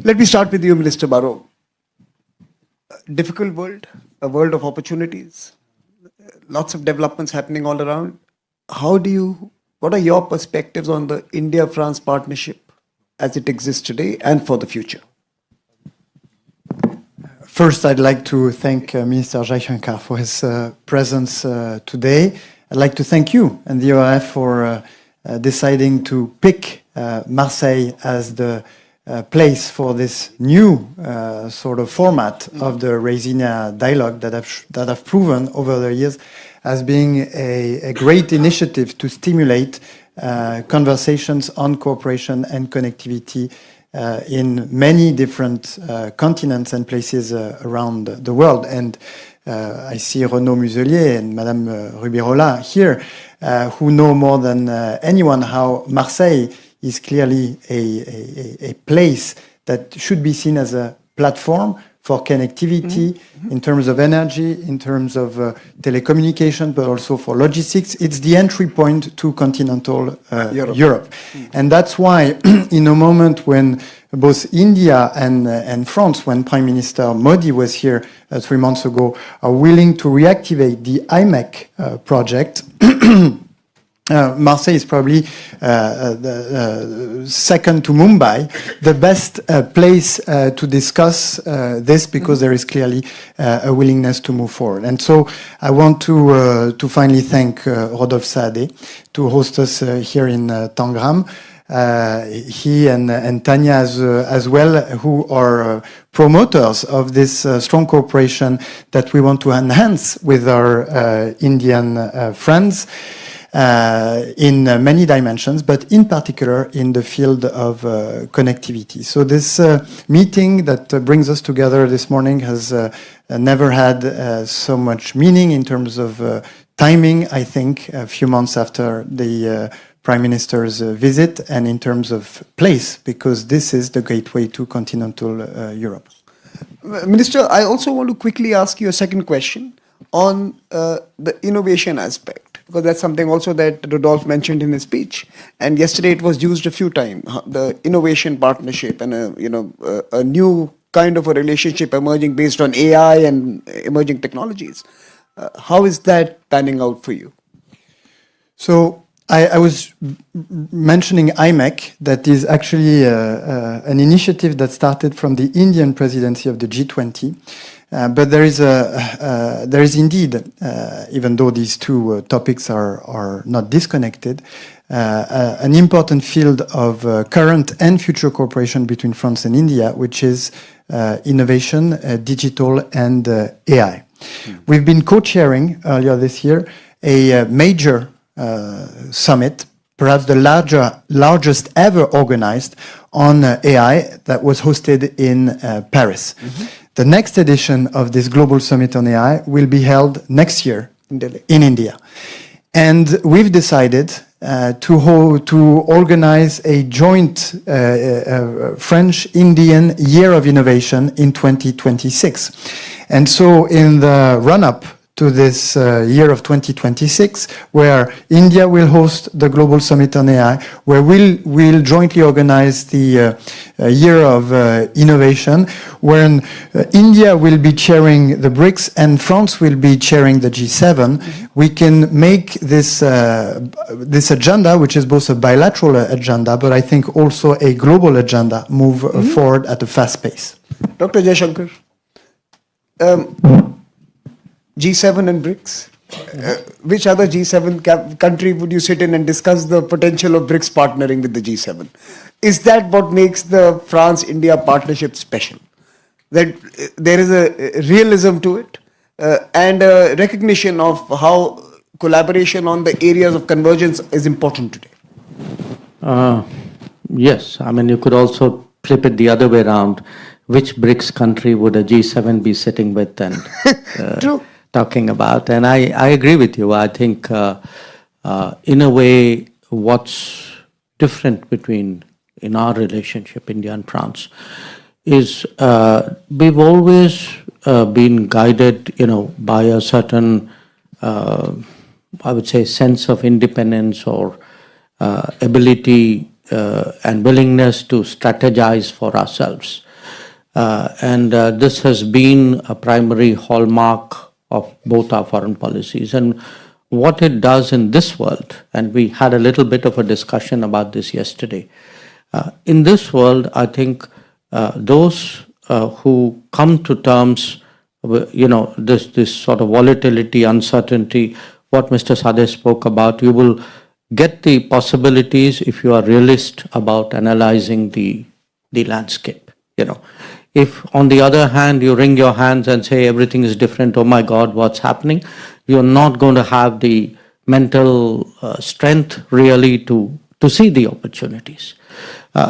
Let me start with you, Minister Barrow. Difficult world, a world of opportunities, lots of developments happening all around. What are your perspectives on the India-France partnership as it exists today and for the future? First, I'd like to thank Minister Jaishankar for his presence today. I'd like to thank you and the ORF for deciding to pick Marseille as the place for this new sort of format of the Raisinia dialogue that have proven over the years as being a great initiative to stimulate conversations on cooperation and connectivity in many different continents and places around the world. And I see Renaud Muselier and Madame Rubirola here, who know more than anyone how Marseille is clearly a place that should be seen as a platform for connectivity in terms of energy, in terms of telecommunication, but also for logistics. It's the entry point to continental Europe. And that's why in a moment when both India and France, when Prime Minister Modi was here 3 months ago, are willing to reactivate the IMEC project, Marseille is probably second to Mumbai, the best place to discuss this, because there is clearly a willingness to move forward. And so I want to finally thank Rodolphe Saadé to host us here in Tangram. He and Tanya as well, who are promoters of this strong cooperation that we want to enhance with our Indian friends. In many dimensions, but in particular in the field of connectivity. So this meeting that brings us together this morning has never had so much meaning in terms of timing, I think, a few months after the Prime Minister's visit, and in terms of place, because this is the gateway to continental Europe. Minister, I also want to quickly ask you a second question on the innovation aspect, because that's something also that Rodolphe mentioned in his speech, and yesterday it was used a few times. The innovation partnership and a new kind of a relationship emerging based on AI and emerging technologies. How is that panning out for you? So I was mentioning IMEC, that is actually an initiative that started from the Indian presidency of the G20. But there is indeed, even though these two topics are not disconnected, an important field of current and future cooperation between France and India, which is innovation, digital, and AI. We've been co-chairing earlier this year a major summit, perhaps the largest ever organized on AI, that was hosted in Paris. The next edition of this global summit on AI will be held next year in India. And we've decided to organize a joint French-Indian Year of Innovation in 2026. And so in the run-up to this year of 2026, where India will host the Global Summit on AI, where we'll jointly organize the Year of Innovation, when India will be chairing the BRICS and France will be chairing the G7, we can make this agenda, which is both a bilateral agenda, but I think also a global agenda, move forward at a fast pace. Dr. Jaishankar, G7 and BRICS. Which other G7 country would you sit in and discuss the potential of BRICS partnering with the G7? Is that what makes the France-India partnership special? That there is a realism to it and a recognition of how collaboration on the areas of convergence is important today? Yes, I mean, you could also flip it the other way around. Which BRICS country would a G7 be sitting with and talking about? And I agree with you. I think in a way, what's different in our relationship, India and France, is we've always been guided, by a certain, I would say, sense of independence or ability and willingness to strategize for ourselves. And this has been a primary hallmark of both our foreign policies. And what it does in this world, and we had a little bit of a discussion about this yesterday, in this world, I think those who come to terms with, this sort of volatility, uncertainty, what Mr. Sadeh spoke about, you will get the possibilities if you are realist about analyzing the landscape. If on the other hand you wring your hands and say everything is different, oh my God, what's happening, you're not going to have the mental strength really to see the opportunities.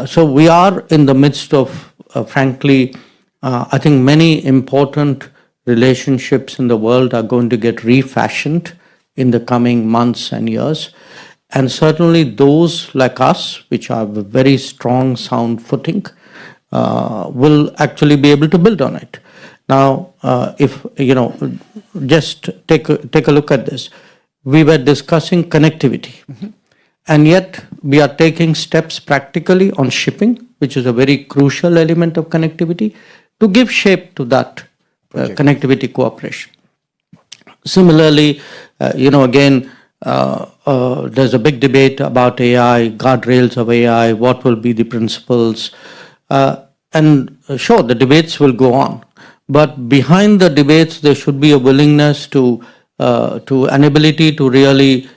So we are in the midst of, frankly, I think many important relationships in the world are going to get refashioned in the coming months and years. And certainly those like us, which have a very strong, sound footing, will actually be able to build on it. Now, if, just take a look at this. We were discussing connectivity. Mm-hmm. And yet we are taking steps practically on shipping, which is a very crucial element of connectivity, to give shape to that connectivity cooperation. Similarly, again, there's a big debate about AI, guardrails of AI, what will be the principles. And sure, the debates will go on. But behind the debates, there should be a willingness to an ability to really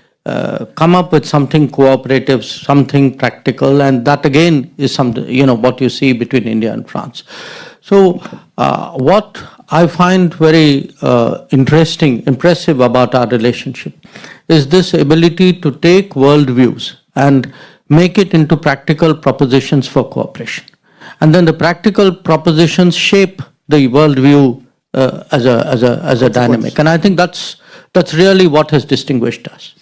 come up with something cooperative, something practical, and that again is something, what you see between India and France. So what I find very impressive about our relationship is this ability to take worldviews and make it into practical propositions for cooperation. And then the practical propositions shape the worldview as a dynamic. And I think that's really what has distinguished us.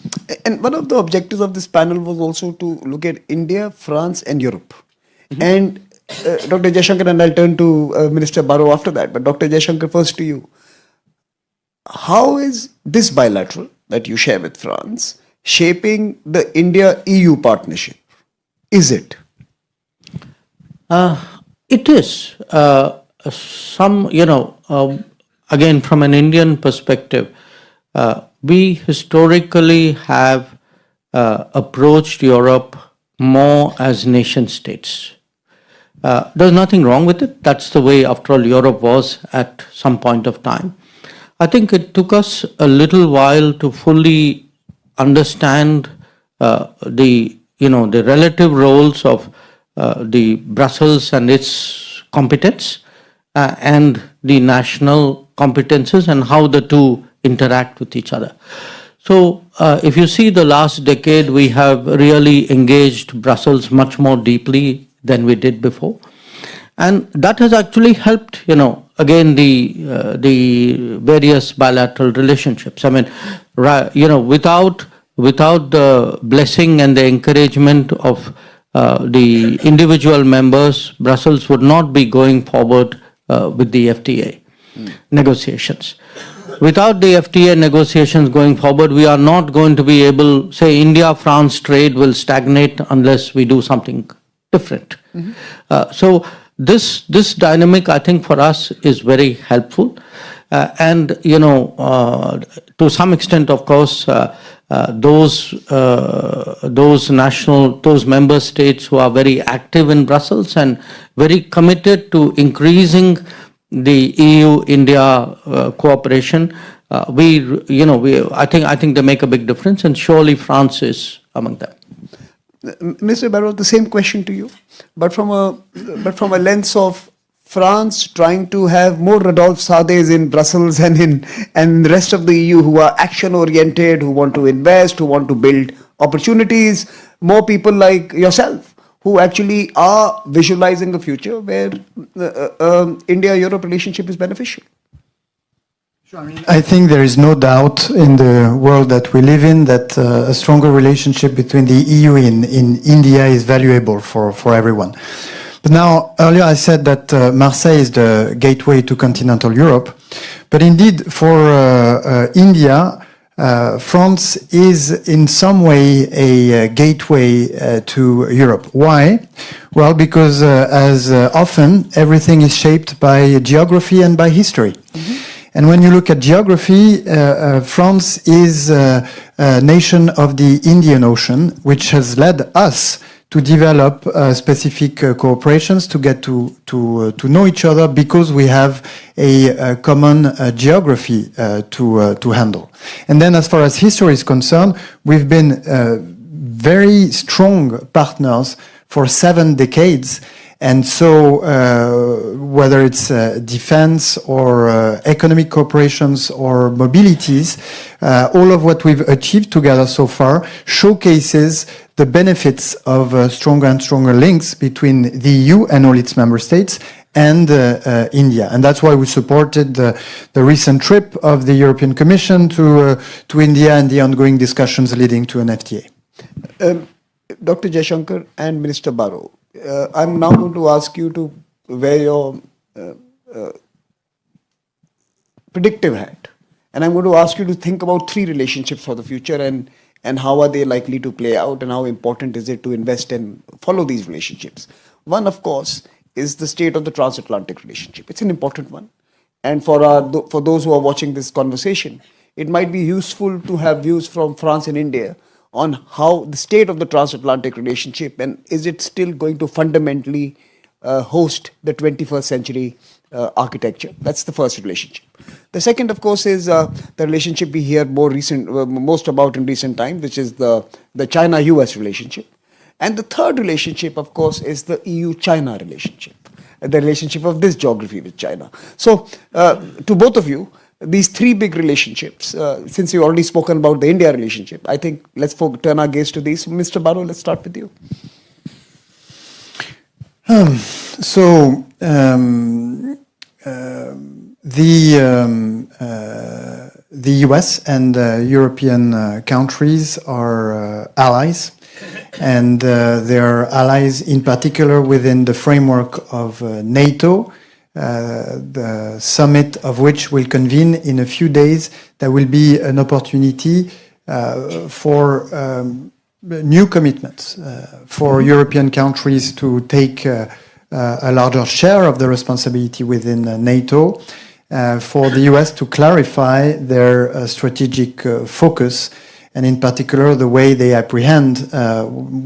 And one of the objectives of this panel was also to look at India, France, and Europe. Mm-hmm. And Dr. Jaishankar, and I'll turn to Minister Barrow after that. But Dr. Jaishankar, first to you. How is this bilateral that you share with France shaping the India-EU partnership? Is it? It is. Again, from an Indian perspective, we historically have approached Europe more as nation states. There's nothing wrong with it. That's the way, after all, Europe was at some point of time. I think it took us a little while to fully understand the relative roles of the Brussels and its competence and the national competences and how the two interact with each other. So if you see the last decade, we have really engaged Brussels much more deeply than we did before. And that has actually helped, again, the various bilateral relationships. I mean, without the blessing and the encouragement of the individual members, Brussels would not be going forward with the FTA negotiations. Without the FTA negotiations going forward, we are not going to be able, say, India-France trade will stagnate unless we do something different. Mm-hmm. So this dynamic, I think, for us is very helpful. And, to some extent, of course, those member states who are very active in Brussels and very committed to increasing the EU-India cooperation, I think they make a big difference, and surely France is among them. Mr. Barrow, the same question to you, but from a lens of France trying to have more Rodolphe Sadehs in Brussels and the rest of the EU who are action-oriented, who want to invest, who want to build opportunities, more people like yourself who actually are visualizing a future where India-Europe relationship is beneficial. I think there is no doubt in the world that we live in that a stronger relationship between the EU and India is valuable for everyone. But now, earlier I said that Marseille is the gateway to continental Europe. But indeed, for India, France is in some way a gateway to Europe. Why? Well, because as often, everything is shaped by geography and by history. And when you look at geography, France is a nation of the Indian Ocean, which has led us to develop specific cooperations to get to know each other because we have a common geography to handle. And then as far as history is concerned, we've been very strong partners for 7 decades. And so whether it's defense or economic cooperations or mobilities, all of what we've achieved together so far showcases the benefits of stronger and stronger links between the EU and all its member states and India. And that's why we supported the recent trip of the European Commission to India and the ongoing discussions leading to an FTA. Dr. Jaishankar and Minister Barrow, I'm now going to ask you to wear your predictive hat. And I'm going to ask you to think about 3 relationships for the future and how are they likely to play out and how important is it to invest and follow these relationships. One, of course, is the state of the transatlantic relationship. It's an important one. And for those who are watching this conversation, it might be useful to have views from France and India on how the state of the transatlantic relationship and is it still going to fundamentally host the 21st century architecture. That's the first relationship. The second, of course, is the relationship we hear most about in recent time, which is the China-US relationship. And the third relationship, of course, is the EU-China relationship, the relationship of this geography with China. So to both of you, these 3 big relationships, since you've already spoken about the India relationship, I think let's turn our gaze to these. Mr. Barrow, let's start with you. The US and European countries are allies, and they are allies in particular within the framework of NATO. The summit of which will convene in a few days. There will be an opportunity for new commitments for European countries to take a larger share of the responsibility within NATO, for the US to clarify their strategic focus, and in particular the way they apprehend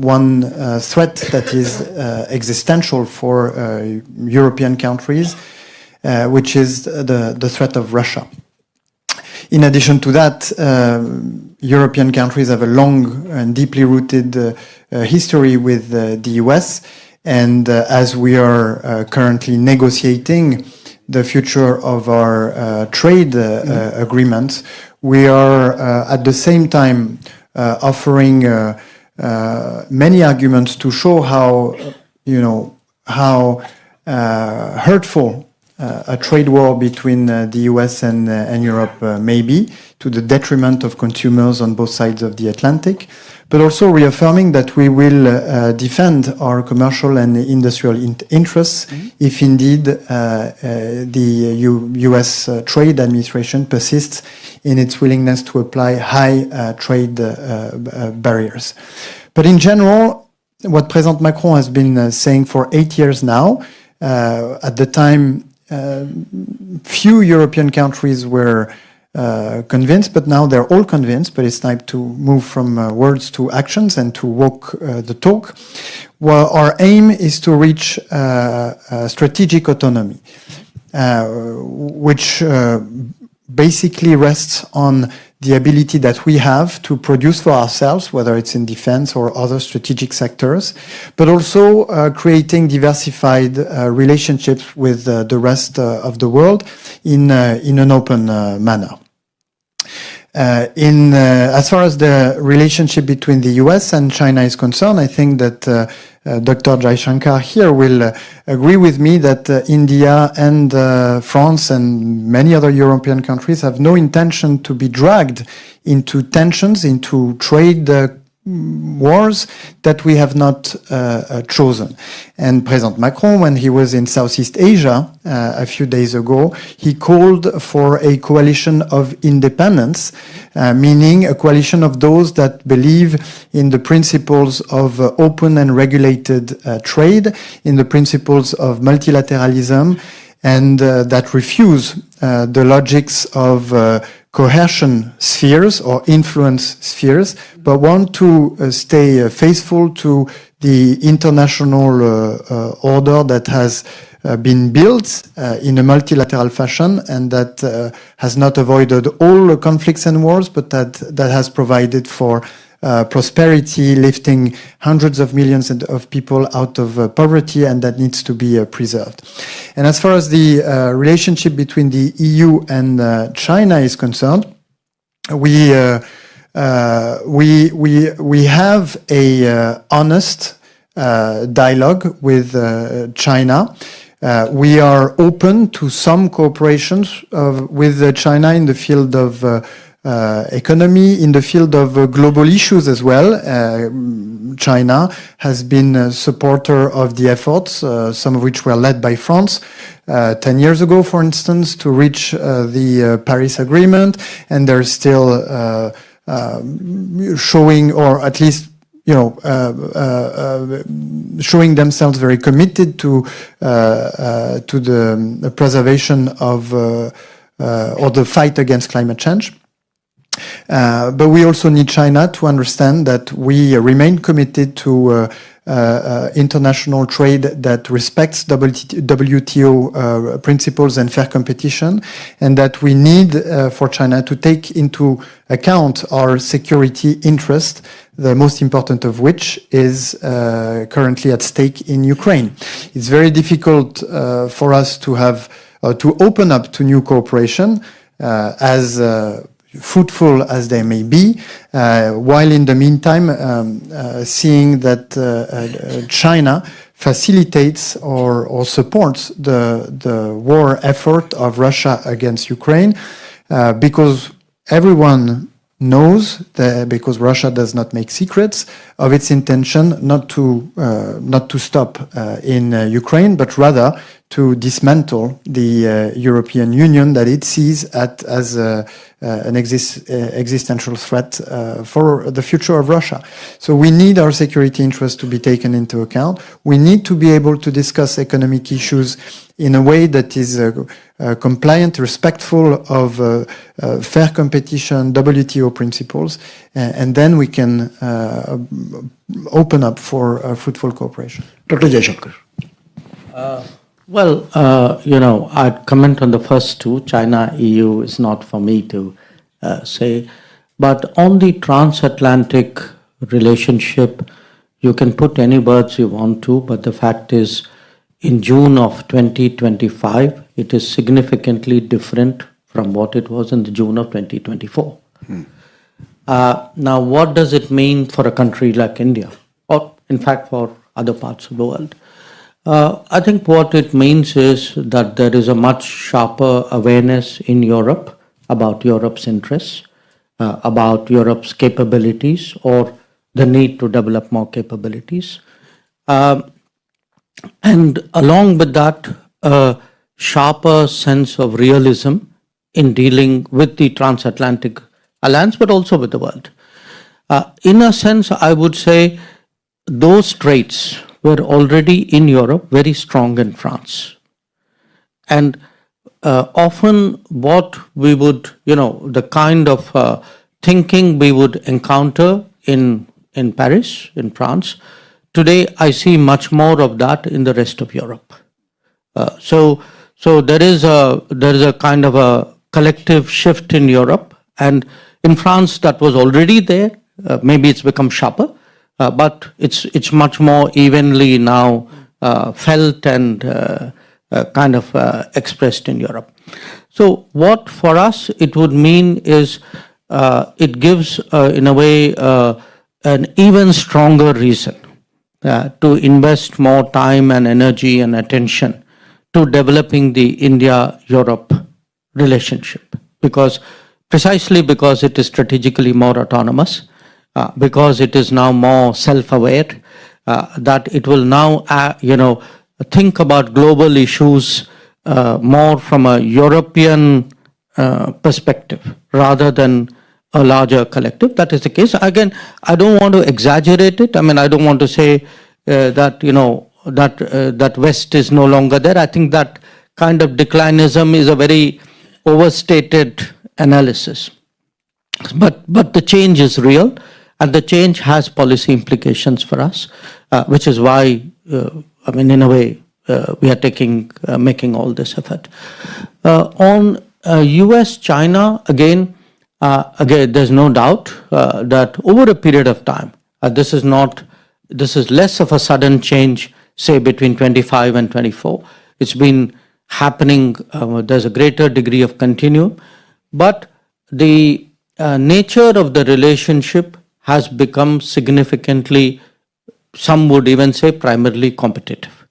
one threat that is existential for European countries, which is the threat of Russia. In addition to that, European countries have a long and deeply rooted history with the US, and as we are currently negotiating the future of our trade agreements, we are at the same time offering many arguments to show how hurtful a trade war between the US and Europe may be, to the detriment of consumers on both sides of the Atlantic, but also reaffirming that we will defend our commercial and industrial interests if indeed the US Trade Administration persists in its willingness to apply high trade barriers. But in general, what President Macron has been saying for 8 years now, at the time, few European countries were convinced, but now they're all convinced, but it's time to move from words to actions and to walk the talk. Well, our aim is to reach strategic autonomy, which basically rests on the ability that we have to produce for ourselves, whether it's in defense or other strategic sectors, but also creating diversified relationships with the rest of the world in an open manner. As far as the relationship between the US and China is concerned, I think that Dr. Jaishankar here will agree with me that India and France and many other European countries have no intention to be dragged into tensions, into trade wars that we have not chosen. And President Macron, when he was in Southeast Asia a few days ago, he called for a coalition of independence, meaning a coalition of those that believe in the principles of open and regulated trade, in the principles of multilateralism, and that refuse the logics of coercion spheres or influence spheres, but want to stay faithful to the international order that has been built in a multilateral fashion and that has not avoided all conflicts and wars, but that has provided for prosperity, lifting hundreds of millions of people out of poverty, and that needs to be preserved. And as far as the relationship between the EU and China is concerned, we have a honest dialogue with China. We are open to some cooperations with China in the field of economy, in the field of global issues as well. China has been a supporter of the efforts, some of which were led by France 10 years ago, for instance, to reach the Paris Agreement, and they're still showing, or at least showing themselves very committed to the preservation of or the fight against climate change. But we also need China to understand that we remain committed to international trade that respects WTO principles and fair competition, and that we need for China to take into account our security interest, the most important of which is currently at stake in Ukraine. It's very difficult for us to have to open up to new cooperation as fruitful as they may be, while in the meantime seeing that China facilitates or supports the war effort of Russia against Ukraine, because everyone knows that, because Russia does not make secrets of its intention not to stop in Ukraine, but rather to dismantle the European Union that it sees as an existential threat for the future of Russia. So we need our security interests to be taken into account. We need to be able to discuss economic issues in a way that is compliant, respectful of fair competition, WTO principles, and then we can open up for fruitful cooperation. Dr. Jaishankar. Well, I'd comment on the first two. China, EU is not for me to say. But on the transatlantic relationship, you can put any words you want to, but the fact is, in June of 2025, it is significantly different from what it was in the June of 2024. Now, what does it mean for a country like India, or in fact for other parts of the world? I think what it means is that there is a much sharper awareness in Europe about Europe's interests, about Europe's capabilities, or the need to develop more capabilities. And along with that, a sharper sense of realism in dealing with the transatlantic alliance, but also with the world. In a sense, I would say those traits were already in Europe very strong in France. And often what we would, the kind of thinking we would encounter in Paris, in France, today I see much more of that in the rest of Europe. So there is a kind of a collective shift in Europe, and in France that was already there. Maybe it's become sharper. But it's much more evenly now felt and kind of expressed in Europe. So what for us it would mean is it gives, in a way, an even stronger reason to invest more time and energy and attention to developing the India-Europe relationship, precisely because it is strategically more autonomous. because it is now more self-aware, that it will now, think about global issues more from a European perspective rather than a larger collective. That is the case. Again, I don't want to exaggerate it. I mean, I don't want to say that, that West is no longer there. I think that kind of declinism is a very overstated analysis. But the change is real, and the change has policy implications for us, which is why, in a way, we are making all this effort. On US-China, again, there's no doubt that over a period of time, this is less of a sudden change, say between 25 and 24. It's been happening, there's a greater degree of continuum, but the nature of the relationship has become significantly, some would even say primarily competitive.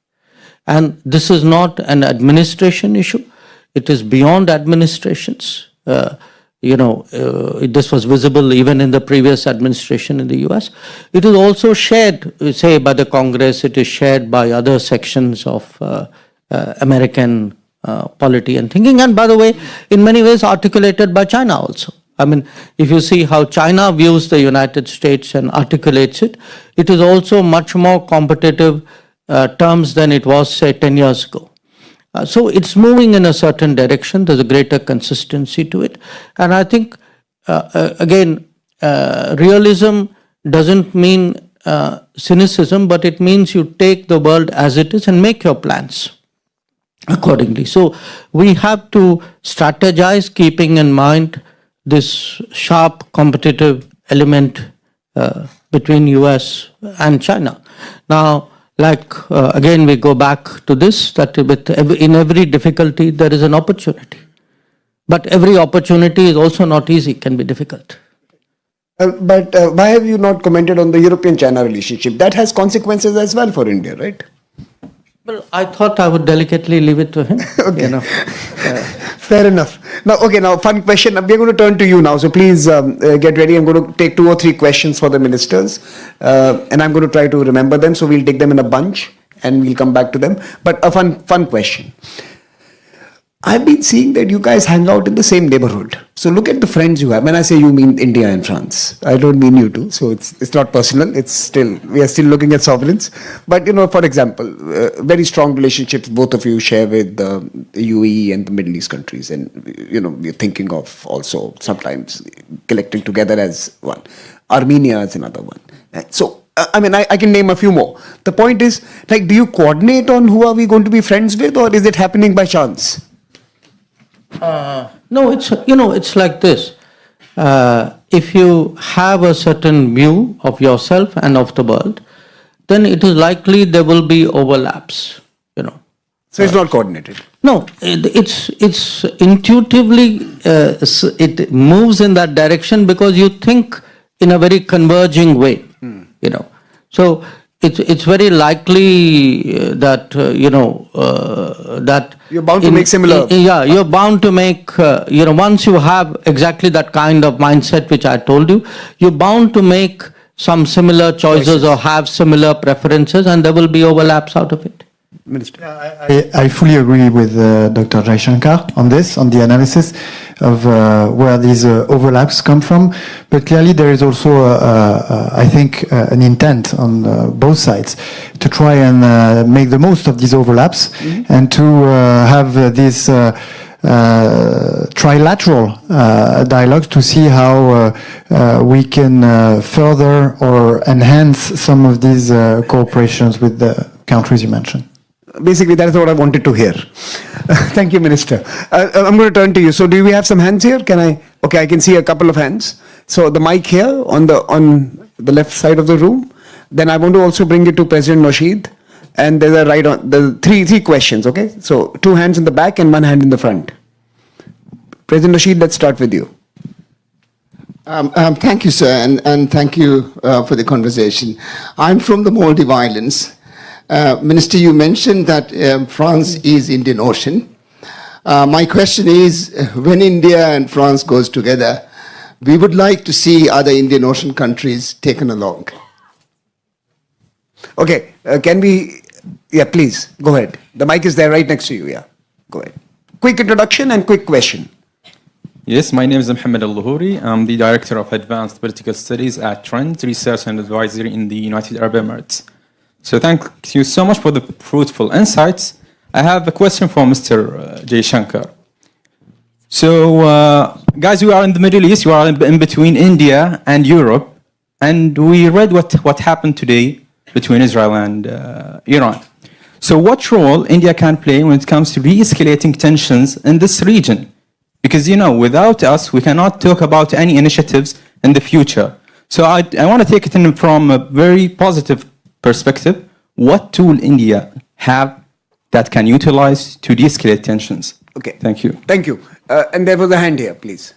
And this is not an administration issue. It is beyond administrations. This was visible even in the previous administration in the US. It is also shared, say, by the Congress. It is shared by other sections of American polity and thinking. And by the way, in many ways articulated by China also. I mean, if you see how China views the United States and articulates it, it is also much more competitive terms than it was, say, 10 years ago. So it's moving in a certain direction. There's a greater consistency to it. And I think, again, realism doesn't mean cynicism, but it means you take the world as it is and make your plans accordingly. So we have to strategize, keeping in mind this sharp competitive element between US and China. Now, again, we go back to this, that in every difficulty there is an opportunity. But every opportunity is also not easy, can be difficult. But why have you not commented on the European-China relationship? That has consequences as well for India, right? Well, I thought I would delicately leave it to him. Okay. Fair enough. Now, fun question. We're going to turn to you now. So please get ready. I'm going to take 2 or 3 questions for the ministers. And I'm going to try to remember them. So we'll take them in a bunch and we'll come back to them. But a fun question. I've been seeing that you guys hang out in the same neighborhood. So look at the friends you have. When I say you, mean India and France. I don't mean you two. So it's not personal. We are still looking at sovereigns. But, for example, very strong relationships both of you share with the UAE and the Middle East countries. And, we're thinking of also sometimes collecting together as one. Armenia is another one. So, I can name a few more. The point is, do you coordinate on who are we going to be friends with, or is it happening by chance? No, it's like this. If you have a certain view of yourself and of the world, then it is likely there will be overlaps. So it's not coordinated. No, it's intuitively it moves in that direction because you think in a very converging way. So it's very likely that that you're bound to make similar. You're bound to make once you have exactly that kind of mindset which I told you, you're bound to make some similar choices or have similar preferences, and there will be overlaps out of it. Minister. I fully agree with Dr. Jaishankar on this, on the analysis of where these overlaps come from. But clearly there is also, I think, an intent on both sides to try and make the most of these overlaps and to have this trilateral dialogue to see how we can further or enhance some of these cooperations with the countries you mentioned. Basically, that is what I wanted to hear. Thank you, Minister. I'm going to turn to you. So do we have some hands here? Okay, I can see a couple of hands. So the mic here on the left side of the room. Then I want to also bring it to President Nasheed. And there's the three questions, okay? So 2 hands in the back and 1 hand in the front. President Nasheed, let's start with you. Thank you, sir, and thank you for the conversation. I'm from the Maldive Islands. Minister, you mentioned that France is Indian Ocean. My question is, when India and France goes together, we would like to see other Indian Ocean countries taken along. Okay, please, go ahead. The mic is there right next to you, yeah. Go ahead. Quick introduction and quick question. Yes, my name is Mohammed Al-Luhuri. I'm the Director of Advanced Political Studies at Trend Research and Advisory in the United Arab Emirates. So thank you so much for the fruitful insights. I have a question for Mr. Jaishankar. So, guys, we are in the Middle East. We are in between India and Europe. And we read what happened today between Israel and Iran. So what role India can play when it comes to de-escalating tensions in this region? Because, without us, we cannot talk about any initiatives in the future. So I want to take it in from a very positive perspective. What tool India have that can utilize to de-escalate tensions? Okay. Thank you. Thank you. And there was a hand here, please.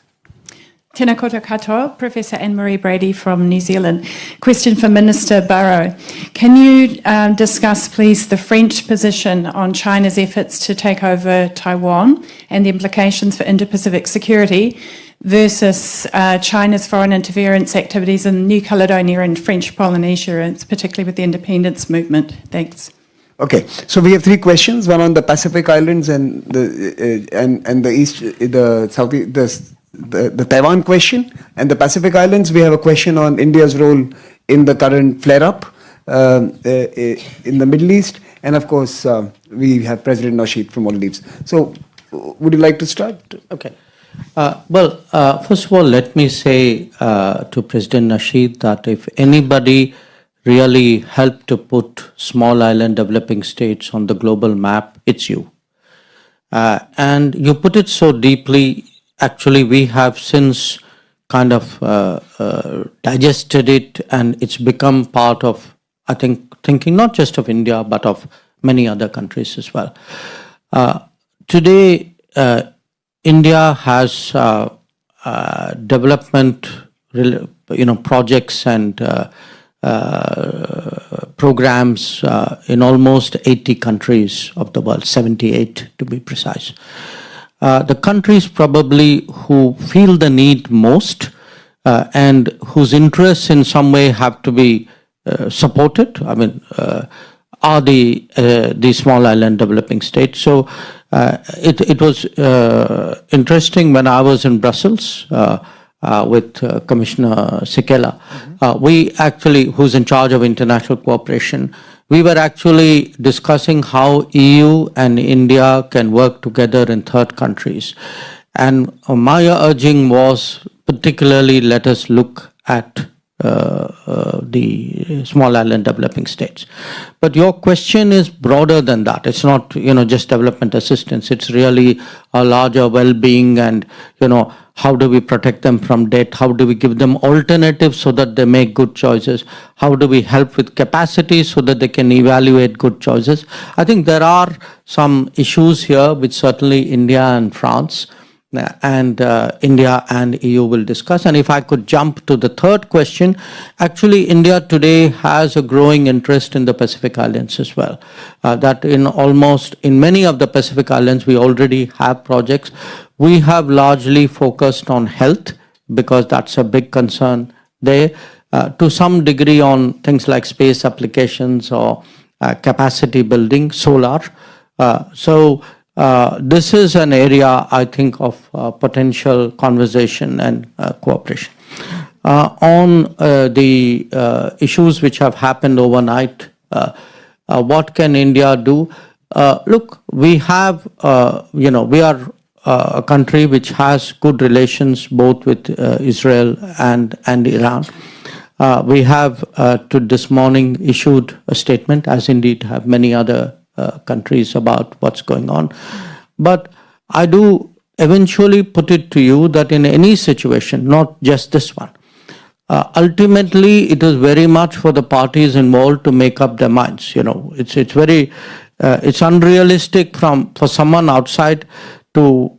Tēnā koutou katoa, Professor Anne-Marie Brady from New Zealand. Question for Minister Barrot. Can you discuss, please, the French position on China's efforts to take over Taiwan and the implications for Indo-Pacific security versus China's foreign interference activities in New Caledonia and French Polynesia, and particularly with the independence movement? Thanks. Okay, so we have three questions: one on the Pacific Islands and the East, the Taiwan question, and the Pacific Islands. We have a question on India's role in the current flare-up in the Middle East, and of course we have President Nasheed from Maldives. So, would you like to start? Okay. First of all, let me say to President Nasheed that if anybody really helped to put small island developing states on the global map, it's you. And you put it so deeply. Actually, we have since kind of digested it, and it's become part of, I think, thinking not just of India, but of many other countries as well. Today, India has development, projects and programs in almost 80 countries of the world, 78 to be precise. The countries probably who feel the need most and whose interests in some way have to be supported, are the small island developing states. So it was interesting when I was in Brussels with Commissioner Sikela. We actually, who's in charge of international cooperation, we were actually discussing how EU and India can work together in third countries. And my urging was particularly let us look at the small island developing states. But your question is broader than that. It's not, just development assistance. It's really a larger well-being and, how do we protect them from debt? How do we give them alternatives so that they make good choices? How do we help with capacity so that they can evaluate good choices? I think there are some issues here which certainly India and France and India and EU will discuss. And if I could jump to the third question, actually India today has a growing interest in the Pacific Islands as well. That in many of the Pacific Islands we already have projects. We have largely focused on health because that's a big concern there, to some degree on things like space applications or capacity building, solar. This is an area, I think, of potential conversation and cooperation. On the issues which have happened overnight, what can India do? Look, we have, we are a country which has good relations both with Israel and Iran. We have this morning issued a statement, as indeed have many other countries, about what's going on. But I do eventually put it to you that in any situation, not just this one, ultimately it is very much for the parties involved to make up their minds. It's very it's unrealistic for someone outside to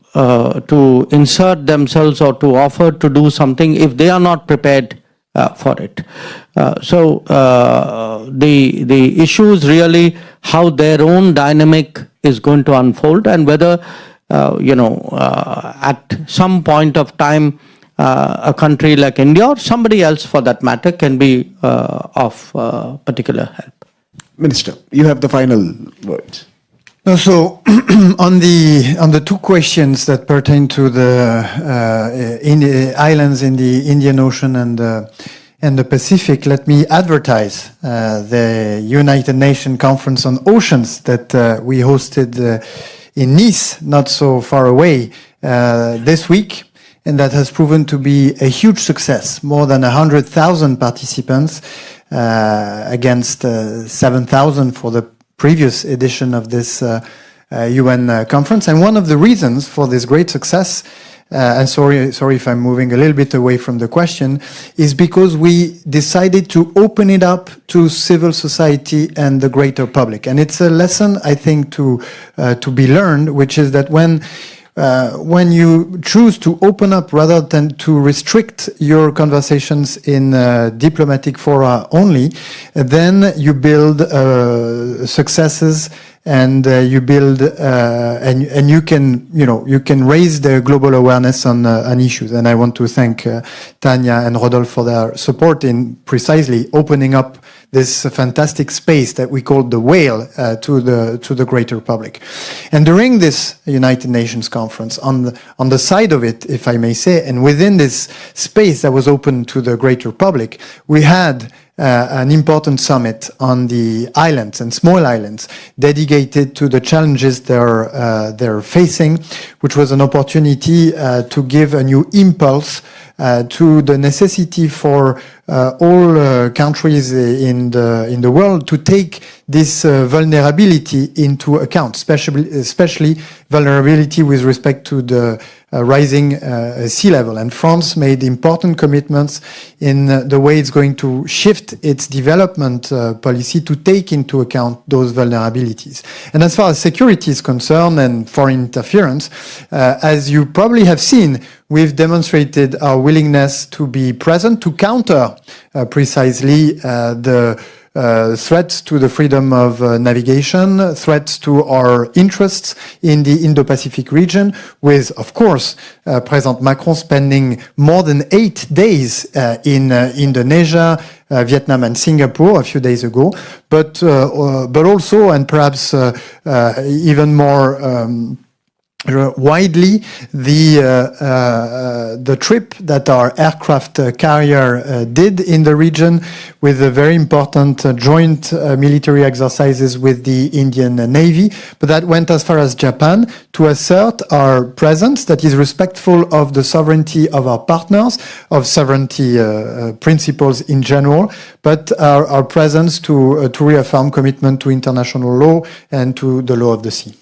insert themselves or to offer to do something if they are not prepared for it. The issue is really how their own dynamic is going to unfold, and whether at some point of time a country like India or somebody else for that matter can be of particular help. Minister, you have the final words. No, so on the two questions that pertain to the islands in the Indian Ocean and the Pacific, let me advertise the United Nations Conference on Oceans that we hosted in Nice, not so far away, this week, and that has proven to be a huge success. More than 100,000 participants against 7,000 for the previous edition of this UN conference. And one of the reasons for this great success, and sorry if I'm moving a little bit away from the question, is because we decided to open it up to civil society and the greater public. And it's a lesson, I think, to be learned, which is that when you choose to open up rather than to restrict your conversations in diplomatic fora only, then you build successes and you build and you can raise the global awareness on issues. And I want to thank Tanya and Rodolphe for their support in precisely opening up this fantastic space that we call the whale to the greater public. And during this United Nations conference, on the side of it, if I may say, and within this space that was open to the greater public, we had an important summit on the islands and small islands dedicated to the challenges they're facing, which was an opportunity to give a new impulse to the necessity for all countries in the world to take this vulnerability into account, especially vulnerability with respect to the rising sea level. And France made important commitments in the way it's going to shift its development policy to take into account those vulnerabilities. And as far as security is concerned and foreign interference, as you probably have seen, we've demonstrated our willingness to be present to counter precisely the threats to the freedom of navigation, threats to our interests in the Indo-Pacific region, with, of course, President Macron spending more than 8 days in Indonesia, Vietnam and Singapore a few days ago, but also, and perhaps even more widely, the trip that our aircraft carrier did in the region with a very important joint military exercises with the Indian Navy, but that went as far as Japan to assert our presence that is respectful of the sovereignty of our partners, of sovereignty principles in general, but our presence to reaffirm commitment to international law and to the law of the sea.